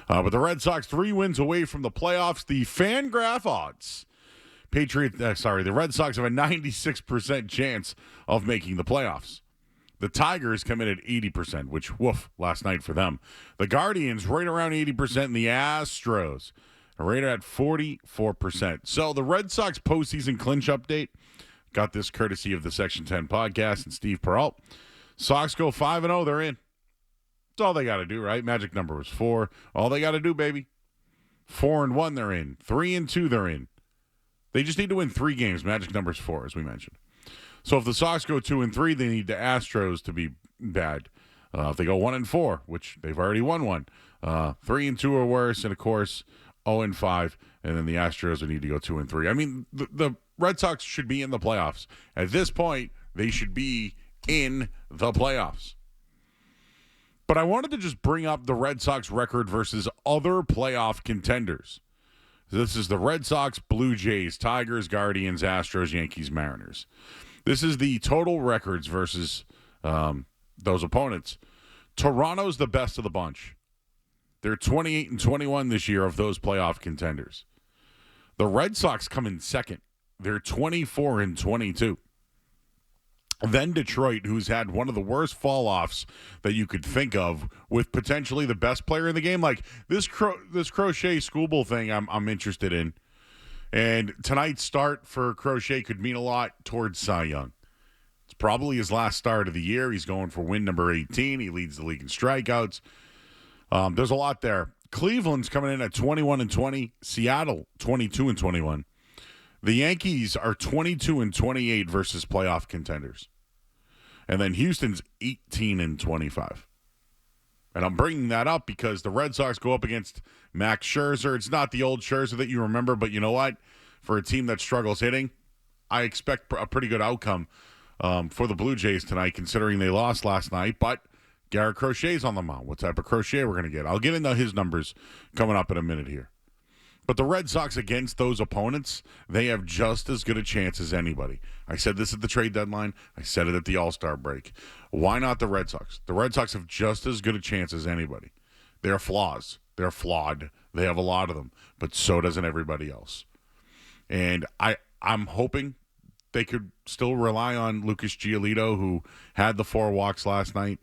But the Red Sox 3 wins away from the playoffs. The Fangraph odds. The Red Sox have a 96% chance of making the playoffs. The Tigers come in at 80%, which, woof, last night for them. The Guardians right around 80%, and the Astros right at 44%. So the Red Sox postseason clinch update. Got this courtesy of the Section 10 podcast and Steve Peralt. Sox go 5-0, they're in. That's all they got to do, right? Magic number was 4. All they got to do, baby. 4-1, they're in. 3-2, they're in. They just need to win 3 games. Magic number is 4, as we mentioned. So if the Sox go 2-3, they need the Astros to be bad. If they go 1-4, which they've already won 1, 3-2 or worse, and of course 0-5, and then the Astros would need to go 2-3. I mean, the Red Sox should be in the playoffs. At this point, they should be in the playoffs. But I wanted to just bring up the Red Sox record versus other playoff contenders. This is the Red Sox, Blue Jays, Tigers, Guardians, Astros, Yankees, Mariners. This is the total records versus those opponents. Toronto's the best of the bunch. They're 28-21 this year of those playoff contenders. The Red Sox come in second. They're 24-22. Then Detroit, who's had one of the worst fall-offs that you could think of, with potentially the best player in the game. Like this Crochet Schoolbowl thing I'm interested in. And tonight's start for Crochet could mean a lot towards Cy Young. It's probably his last start of the year. He's going for win number 18. He leads the league in strikeouts. There's a lot there. Cleveland's coming in at 21-20. Seattle, 22-21. The Yankees are 22-28 versus playoff contenders. And then Houston's 18-25. And I'm bringing that up because the Red Sox go up against Max Scherzer. It's not the old Scherzer that you remember, but you know what? For a team that struggles hitting, I expect a pretty good outcome for the Blue Jays tonight, considering they lost last night. But Garrett Crochet's on the mound. What type of Crochet we're going to get? I'll get into his numbers coming up in a minute here. But the Red Sox, against those opponents, they have just as good a chance as anybody. I said this at the trade deadline. I said it at the All-Star break. Why not the Red Sox? The Red Sox have just as good a chance as anybody. They're flaws. They're flawed. They have a lot of them. But so doesn't everybody else. And I'm hoping they could still rely on Lucas Giolito, who had the 4 walks last night.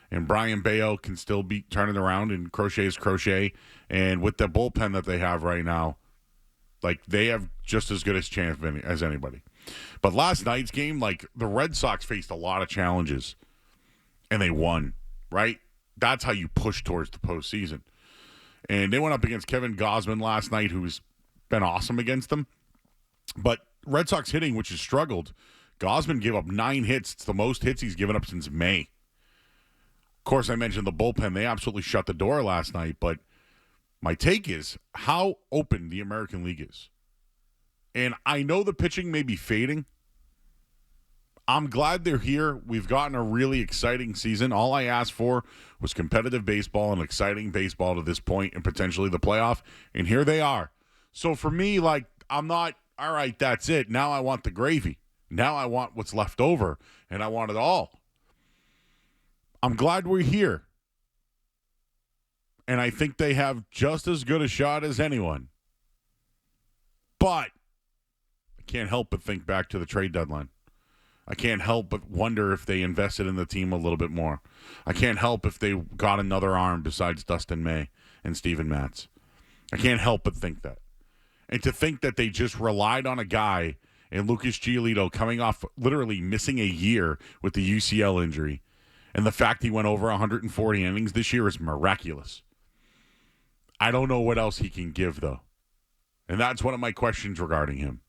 And Brian Bayo can still be turning around, and Crochet's Crochet. And with the bullpen that they have right now, like, they have just as good a chance as anybody. But last night's game, like, the Red Sox faced a lot of challenges, and they won, right? That's how you push towards the postseason. And they went up against Kevin Gausman last night, who's been awesome against them. But Red Sox hitting, which has struggled, Gausman gave up 9 hits. It's the most hits he's given up since May. Of course, I mentioned the bullpen. They absolutely shut the door last night, but my take is how open the American League is. And I know the pitching may be fading. I'm glad they're here. We've gotten a really exciting season. All I asked for was competitive baseball and exciting baseball to this point and potentially the playoff, and here they are. So for me, like, I'm not, all right, that's it. Now I want the gravy. Now I want what's left over, and I want it all. I'm glad we're here. And I think they have just as good a shot as anyone. But I can't help but think back to the trade deadline. I can't help but wonder if they invested in the team a little bit more. I can't help if they got another arm besides Dustin May and Steven Matz. I can't help but think that. And to think that they just relied on a guy in Lucas Giolito coming off literally missing a year with the UCL injury. And the fact he went over 140 innings this year is miraculous. I don't know what else he can give, though. And that's one of my questions regarding him.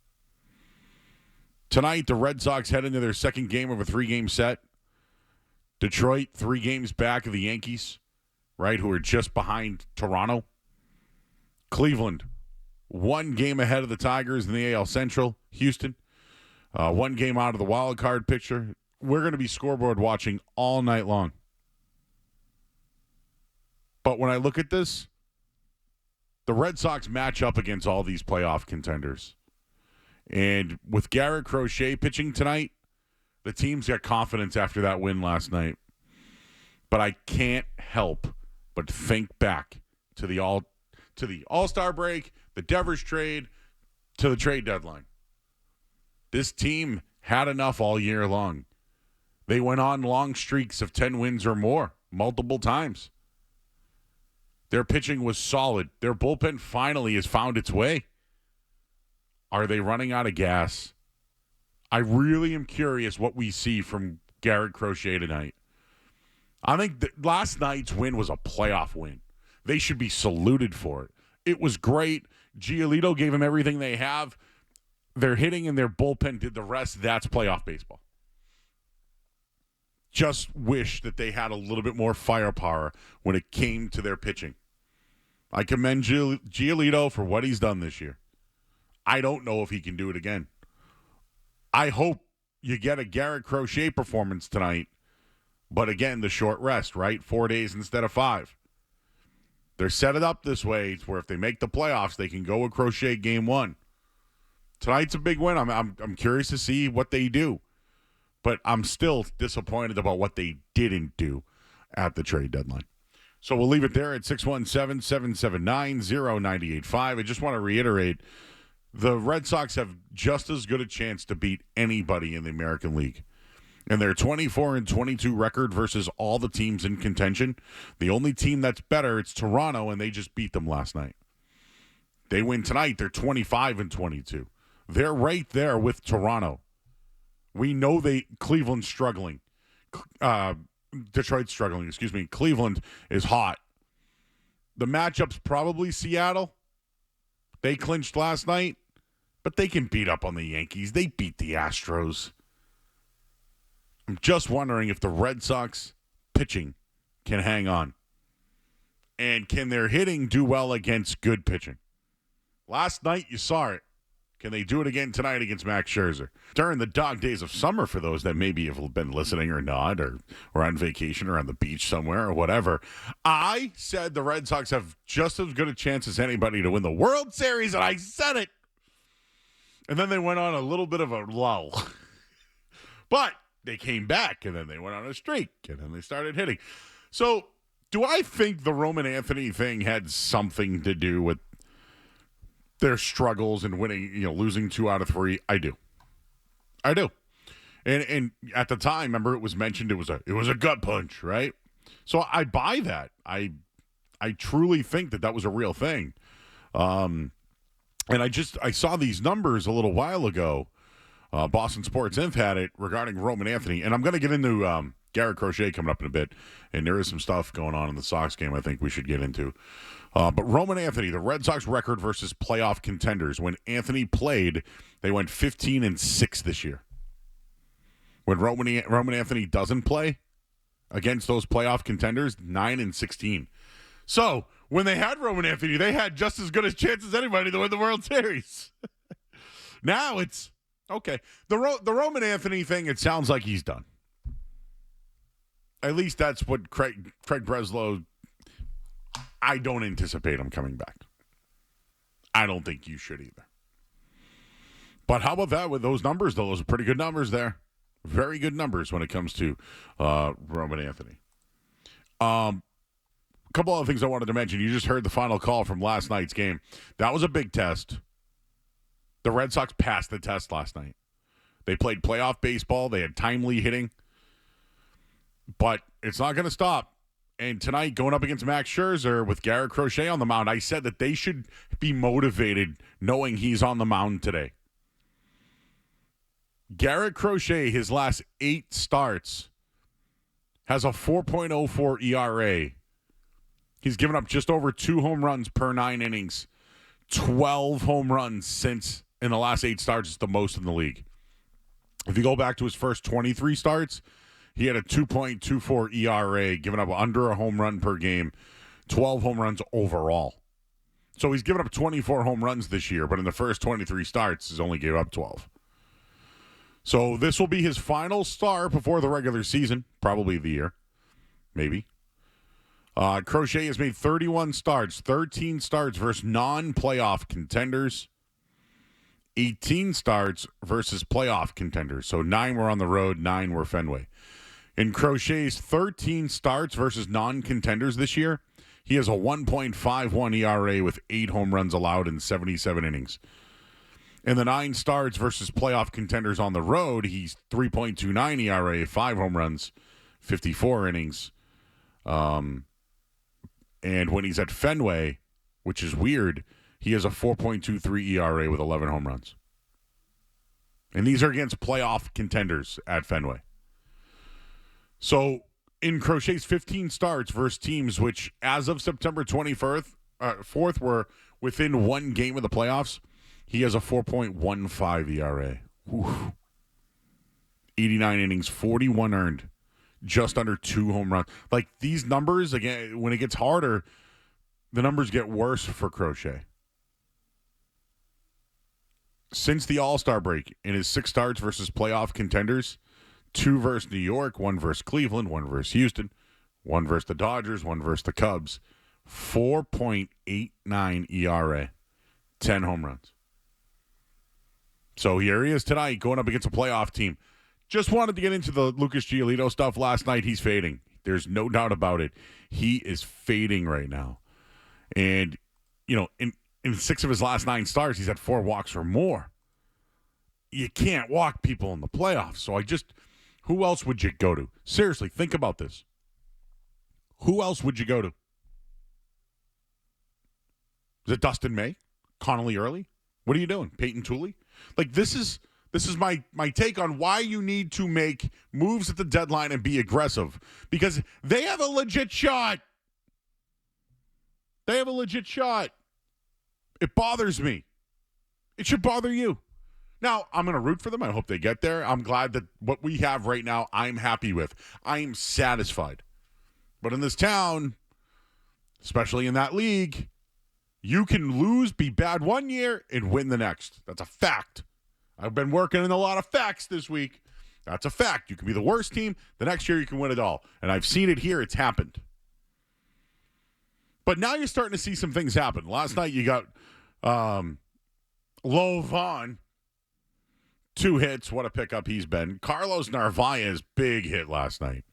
Tonight, the Red Sox head into their second game of a 3-game set. Detroit, 3 games back of the Yankees, right, who are just behind Toronto. Cleveland, 1 game ahead of the Tigers in the AL Central. Houston, 1 game out of the wild card picture. We're going to be scoreboard watching all night long. But when I look at this, the Red Sox match up against all these playoff contenders. And with Garrett Crochet pitching tonight, the team's got confidence after that win last night. But I can't help but think back to the All-Star break, the Devers trade, to the trade deadline. This team had enough all year long. They went on long streaks of 10 wins or more multiple times. Their pitching was solid. Their bullpen finally has found its way. Are they running out of gas? I really am curious what we see from Garrett Crochet tonight. I think that last night's win was a playoff win. They should be saluted for it. It was great. Giolito gave them everything they have. Their hitting and their bullpen did the rest. That's playoff baseball. Just wish that they had a little bit more firepower when it came to their pitching. I commend Giolito for what he's done this year. I don't know if he can do it again. I hope you get a Garrett Crochet performance tonight. But again, the short rest, right? 4 days instead of 5. They're set it up this way where if they make the playoffs, they can go with Crochet game 1. Tonight's a big win. I'm curious to see what they do. But I'm still disappointed about what they didn't do at the trade deadline. So we'll leave it there at 617-779-0985. I just want to reiterate, the Red Sox have just as good a chance to beat anybody in the American League. And their 24-22 record versus all the teams in contention, the only team that's better, it's Toronto, and they just beat them last night. They win tonight, they're 25-22. They're right there with Toronto. We know Cleveland's struggling. Detroit's struggling, Cleveland is hot. The matchup's probably Seattle. They clinched last night, but they can beat up on the Yankees. They beat the Astros. I'm just wondering if the Red Sox pitching can hang on. And can their hitting do well against good pitching? Last night you saw it. Can they do it again tonight against Max Scherzer? During the dog days of summer, for those that maybe have been listening or not, or on vacation or on the beach somewhere or whatever, I said the Red Sox have just as good a chance as anybody to win the World Series, and I said it. And then they went on a little bit of a lull. But they came back, and then they went on a streak, and then they started hitting. So do I think the Roman Anthony thing had something to do with their struggles and winning, losing 2 out of 3? I do. And at the time, remember, it was mentioned it was a gut punch, right? So I buy that. I truly think that was a real thing. And I saw these numbers a little while ago. Boston Sports Inf had it regarding Roman Anthony, and I'm going to get into Garrett Crochet coming up in a bit, and there is some stuff going on in the Sox game I think we should get into. But Roman Anthony, the Red Sox record versus playoff contenders. When Anthony played, they went 15-6 this year. When Roman Anthony doesn't play against those playoff contenders, 9-16. So when they had Roman Anthony, they had just as good a chance as anybody to win the World Series. Now it's okay. The Roman Anthony thing, it sounds like he's done. At least that's what Craig Breslow. I don't anticipate him coming back. I don't think you should either. But how about that with those numbers, though? Those are pretty good numbers there. Very good numbers when it comes to Roman Anthony. A couple other things I wanted to mention. You just heard the final call from last night's game. That was a big test. The Red Sox passed the test last night. They played playoff baseball. They had timely hitting. But it's not going to stop. And tonight, going up against Max Scherzer with Garrett Crochet on the mound, I said that they should be motivated knowing he's on the mound today. Garrett Crochet, his last 8 starts, has a 4.04 ERA. He's given up just over 2 home runs per 9 innings. 12 home runs since in the last 8 starts is the most in the league. If you go back to his first 23 starts, he had a 2.24 ERA, giving up under a home run per game, 12 home runs overall. So he's given up 24 home runs this year, but in the first 23 starts, he's only gave up 12. So this will be his final start before the regular season, probably the year, maybe. Crochet has made 31 starts, 13 starts versus non-playoff contenders, 18 starts versus playoff contenders. So 9 were on the road, 9 were Fenway. In Crochet's 13 starts versus non-contenders this year, He has a 1.51 ERA with 8 home runs allowed in 77 innings. In the 9 starts versus playoff contenders on the road, he's 3.29 ERA, 5 home runs, 54 innings. And when he's at Fenway, which is weird, he has a 4.23 ERA with 11 home runs. And these are against playoff contenders at Fenway. So in Crochet's 15 starts versus teams which, as of September 4th, were within 1 game of the playoffs, he has a 4.15 ERA. Oof. 89 innings, 41 earned, just under 2 home runs. Like, these numbers, again, when it gets harder, the numbers get worse for Crochet. Since the All-Star break, in his 6 starts versus playoff contenders, 2 versus New York, 1 versus Cleveland, 1 versus Houston, 1 versus the Dodgers, 1 versus the Cubs, 4.89 ERA, 10 home runs. So here he is tonight going up against a playoff team. Just wanted to get into the Lucas Giolito stuff last night. He's fading. There's no doubt about it. He is fading right now. And, you know, in 6 of his last 9 starts, he's had 4 walks or more. You can't walk people in the playoffs. So who else would you go to? Seriously, think about this. Who else would you go to? Is it Dustin May? Connolly Early? What are you doing? Peyton Tooley? Like, this is my take on why you need to make moves at the deadline and be aggressive. Because they have a legit shot. They have a legit shot. It bothers me. It should bother you. Now, I'm going to root for them. I hope they get there. I'm glad that what we have right now, I'm happy with. I am satisfied. But in this town, especially in that league, you can lose, be bad one year, and win the next. That's a fact. I've been working in a lot of facts this week. That's a fact. You can be the worst team. The next year, you can win it all. And I've seen it here. It's happened. But now you're starting to see some things happen. Last night, you got Lo Vaughn, 2 hits. What a pickup he's been. Carlos Narvaez's big hit last night.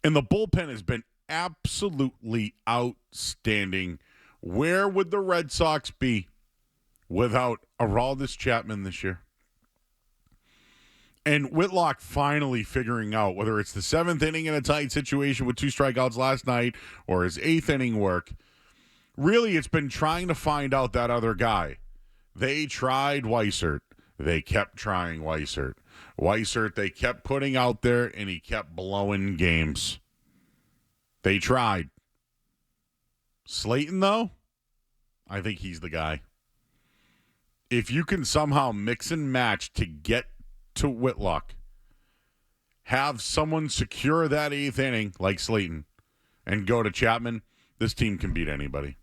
And the bullpen has been absolutely outstanding. Where would the Red Sox be without Aroldis Chapman this year? And Whitlock finally figuring out whether it's the 7th inning in a tight situation with 2 strikeouts last night or his 8th inning work. Really, it's been trying to find out that other guy. They tried Weissert. They kept trying Weissert. Weissert, they kept putting out there, and he kept blowing games. They tried. Slayton, though, I think he's the guy. If you can somehow mix and match to get to Whitlock, have someone secure that 8th inning like Slayton, and go to Chapman, this team can beat anybody.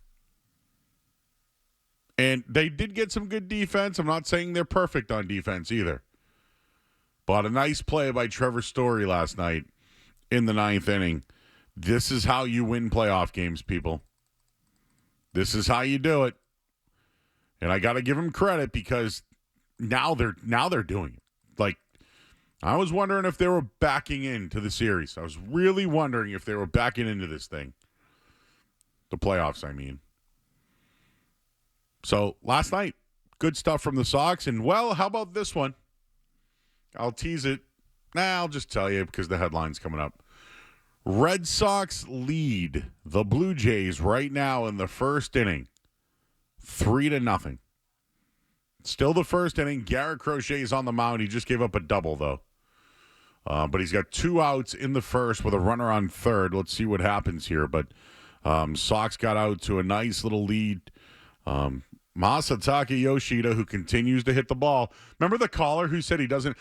And they did get some good defense. I'm not saying they're perfect on defense either. But a nice play by Trevor Story last night in the 9th inning. This is how you win playoff games, people. This is how you do it. And I got to give them credit because now they're doing it. Like, I was wondering if they were backing into the series. I was really wondering if they were backing into this thing. The playoffs, I mean. So, last night, good stuff from the Sox. And, well, how about this one? I'll tease it. I'll just tell you because the headline's coming up. Red Sox lead the Blue Jays right now in the 1st inning. 3-0. Still the 1st inning. Garrett Crochet is on the mound. He just gave up a double, though. But he's got 2 outs in the 1st with a runner on 3rd. Let's see what happens here. But Sox got out to a nice little lead. Masataka Yoshida, who continues to hit the ball. Remember the caller who said he doesn't...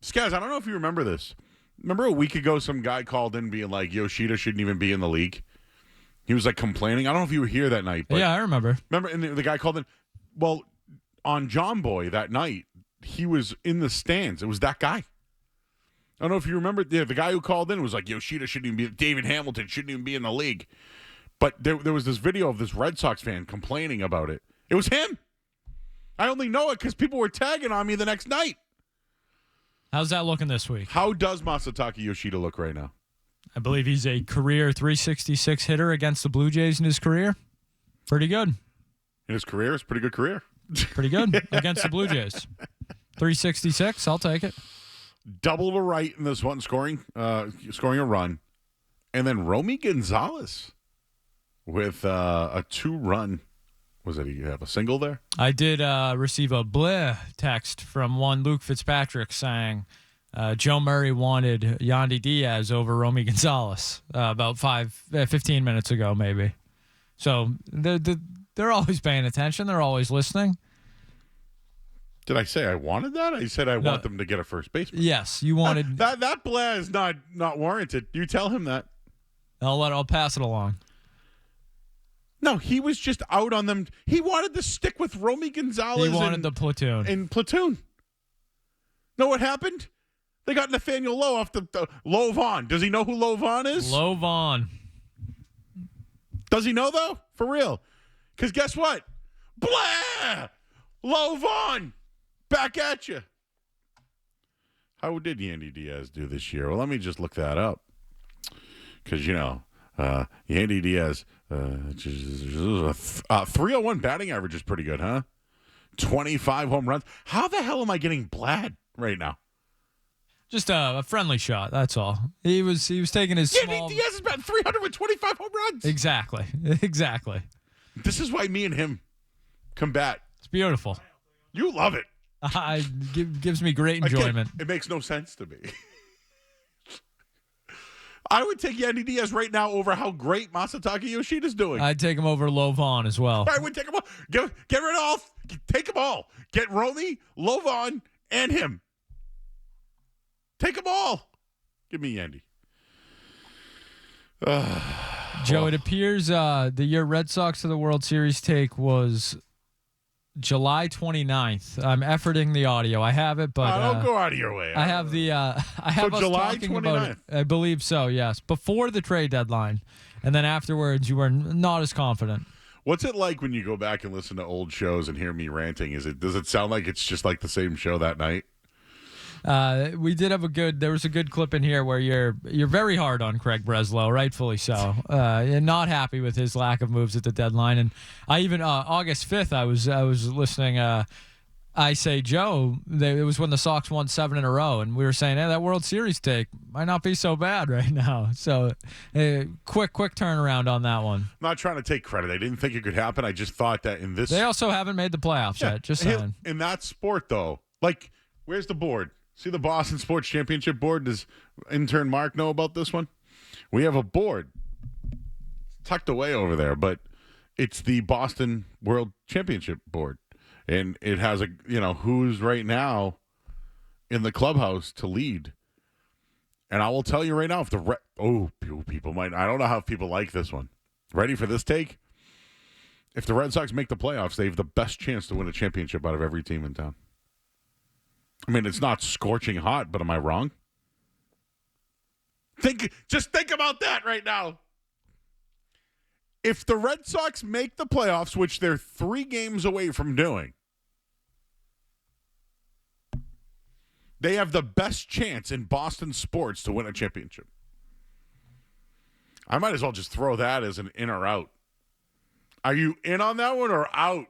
Skaz, I don't know if you remember this. Remember a week ago some guy called in being like, Yoshida shouldn't even be in the league? He was like complaining. I don't know if you were here that night. But yeah, I remember. Remember, and the guy called in. Well, on John Boy that night, he was in the stands. It was that guy. I don't know if you remember. Yeah, the guy who called in was like, Yoshida shouldn't even be... David Hamilton shouldn't even be in the league. But there was this video of this Red Sox fan complaining about it. It was him. I only know it because people were tagging on me the next night. How's that looking this week? How does Masataka Yoshida look right now? I believe he's a career 366 hitter against the Blue Jays in his career. Pretty good. In his career, it's a pretty good career. Pretty good against the Blue Jays. 366, I'll take it. Double to right in this one, scoring a run. And then Romy Gonzalez with a 2-run. Was it you have a single there? I did receive a bleh text from one Luke Fitzpatrick saying Joe Murray wanted Yandy Diaz over Romy Gonzalez about 15 minutes ago, maybe. So they're always paying attention. They're always listening. Did I say I wanted that? I said I want them to get a first baseman. Yes, you wanted that bleh is not warranted. You tell him that. I'll pass it along. No, he was just out on them. He wanted to stick with Romy Gonzalez. He wanted the platoon. In platoon. Know what happened? They got Nathaniel Lowe off the Lowe Vaughn. Does he know who Lowe Vaughn is? Lowe Vaughn. Does he know, though? For real. Because guess what? Blah! Lowe Vaughn. Back at you. How did Yandy Diaz do this year? Well, let me just look that up. Because, Yandy Diaz, 301 batting average is pretty good, huh? 25 home runs. How the hell am I getting Blad right now? Just a friendly shot, that's all. He was taking his small... Yandy Diaz is batting 325 home runs. Exactly. This is why me and him combat. It's beautiful. You love it. Gives me great enjoyment. It makes no sense to me. I would take Yandy Diaz right now over how great Masataka Yoshida's doing. I'd take him over Lowe Vaughn as well. I would take them all. Get rid of all. Take them all. Get Romy, Lowe Vaughn, and him. Take them all. Give me Yandy. Joe, it appears the year Red Sox to the World Series take was July 29th. I'm efforting the audio. I have it, but don't go out of your way. I have the I have us July talking 29th. about it. I believe so, yes. Before the trade deadline. And then afterwards you were not as confident. What's it like when you go back and listen to old shows and hear me ranting? Does it sound like it's just like the same show that night? We did have there was a good clip in here where you're very hard on Craig Breslow, rightfully so. You're not happy with his lack of moves at the deadline. And I even, August 5th, I was listening, I Say Joe, it was when the Sox won 7 in a row, and we were saying, hey, that World Series take might not be so bad right now. So quick turnaround on that one. I'm not trying to take credit. I didn't think it could happen. I just thought that in this... They also haven't made the playoffs yet, just saying. In that sport, though, like, where's the board? See the Boston Sports Championship board? Does intern Mark know about this one? We have a board tucked away over there, but it's the Boston World Championship board. And it has who's right now in the clubhouse to lead. And I will tell you right now, if people might, I don't know how people like this one. Ready for this take? If the Red Sox make the playoffs, they have the best chance to win a championship out of every team in town. I mean, it's not scorching hot, but am I wrong? Just think about that right now. If the Red Sox make the playoffs, which they're 3 games away from doing, they have the best chance in Boston sports to win a championship. I might as well just throw that as an in or out. Are you in on that one or out?